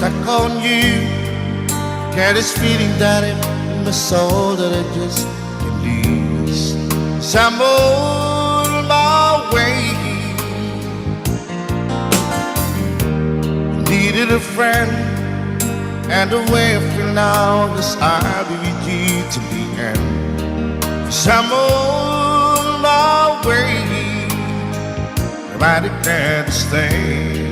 stuck on you. Get this feeling that in my soul that I just can't lose. So I'm on my way. Needed a friend, and the way I feel now is I'll be with you to the end. So I'm on my way. I declare to stay.